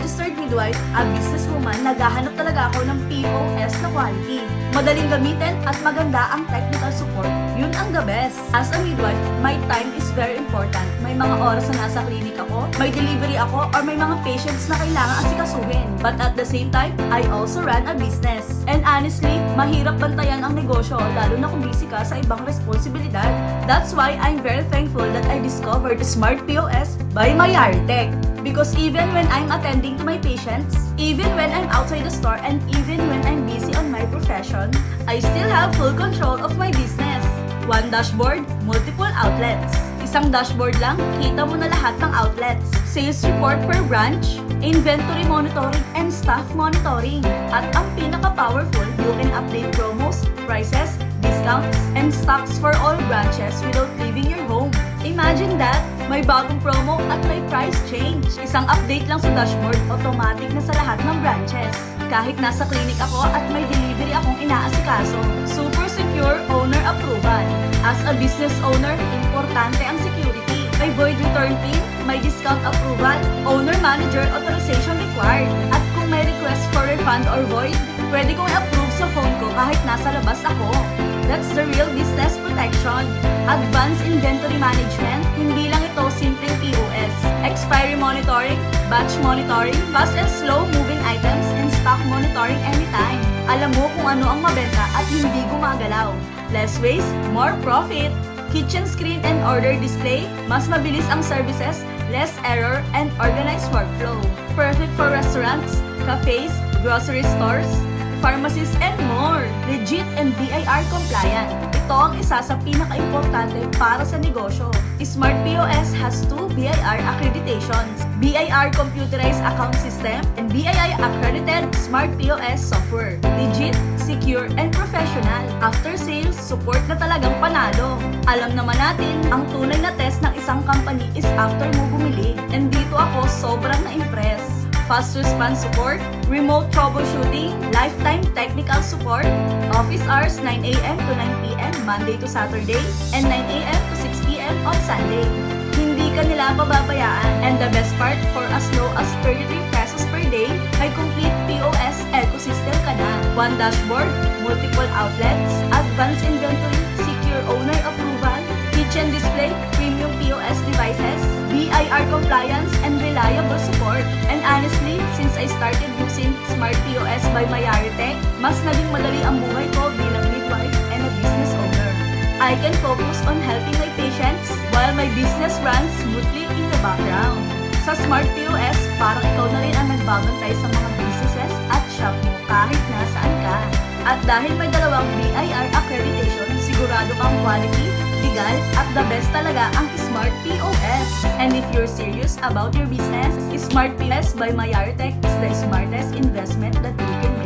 registered midwife, a businesswoman, naghahanap talaga ako ng POS na quality. Madaling gamitin at maganda ang technical support. Yun ang the best. As a midwife, my time is very important. May mga oras na nasa clinic ako, may delivery ako, or may mga patients na kailangan asikasuhin. But at the same time, I also run a business. And honestly, mahirap bantayan ang negosyo, lalo na kung busy ka sa ibang responsibilidad. That's why I'm very thankful that I discovered Smart POS by Mayaritech. Because even when I'm attending to my patients, even when I'm outside the store, and even when I'm busy on my profession, I still have full control of my business. One dashboard, multiple outlets. Isang dashboard lang, kita mo na lahat ng outlets. Sales report per branch, inventory monitoring, and staff monitoring. At ang pinaka-powerful, you can update promos, prices, discounts, and stocks for all branches without leaving your home. Imagine that! May bagong promo at may price change. Isang update lang sa dashboard, automatic na sa lahat ng branches. Kahit nasa clinic ako at may delivery akong inaasikaso. Super secure owner approval. As a business owner, importante ang security. May void return PIN, may discount approval, owner manager authorization required. At kung may request for refund or void, pwede kong i-approve sa phone ko kahit nasa labas ako. That's the real business protection. Advanced inventory management, hindi lang ito simpleng POS. Expiry monitoring, batch monitoring, fast and slow moving items, and stock monitoring anytime. Alam mo kung ano ang mabenta at hindi gumagalaw. Less waste, more profit. Kitchen screen and order display, mas mabilis ang services, less error, and organized workflow. Perfect for restaurants, cafes, grocery stores, pharmacies, and more. Legit and BIR compliant. Ito ang isa sa pinaka-importante para sa negosyo. Smart POS has 2 BIR accreditations. BIR Computerized Account System and BII Accredited Smart POS Software. Legit, secure, and professional. After sales, support na talagang panalo. Alam naman natin, ang tunay na test ng isang company is after mo bumili. And dito ako sobrang na-impress. Fast response support, remote troubleshooting, lifetime technical support, office hours 9 a.m. to 9 p.m. Monday to Saturday, and 9 a.m. to 6 p.m. on Sunday. Hindi ka nila pababayaan, and the best part, for as low as 33 pesos per day, may complete POS ecosystem ka na. One dashboard, multiple outlets, advanced inventory, secure owner approval, kitchen display, premium POS devices, BIR compliance, and reliable support. And honestly, since I started using Smart POS by Mayaritech, mas naging madali ang buhay ko bilang midwife and a business owner. I can focus on helping my patients while my business runs smoothly in the background. Sa Smart POS, parang ikaw na rin ang nagbabantay sa mga businesses at shop mo kahit nasaan ka. At dahil may dalawang BIR accreditation, sigurado kang quality, legal, at the best talaga ang Smart POS. And if you're serious about your business, Smart POS by Mayaritech is the smartest investment that you can make.